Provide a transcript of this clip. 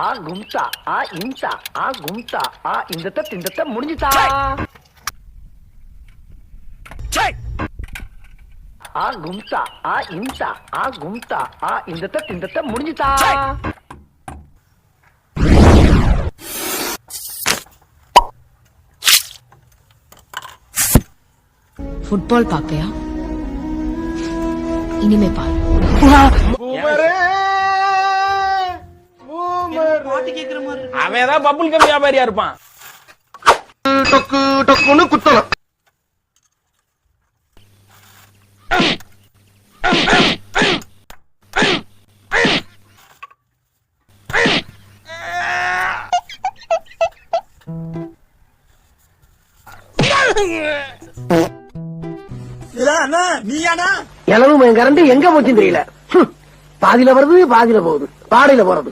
ஆ கும்சா ஆ இம்சா ஆ கும்சா ஆ இந்த திண்டத்தை முடிஞ்சுதா. ஆ கும்சா ஆ இம்சா ஆ கும்சா ஆ இந்த திண்டத்தை முடிஞ்சுதா. ஃபுட்பால் பாக்கலையா? இனிமே பாரு. அவன் ஏதாவது பப்புள் கம் வியாபாரியா இருப்பான். டொக்கு டொக்குன்னு குத்தலாம். இளவு கரண்ட் எங்க போச்சுன்னு தெரியல. பாதியில வருது பாதியில போகுது, பாடையில போறது.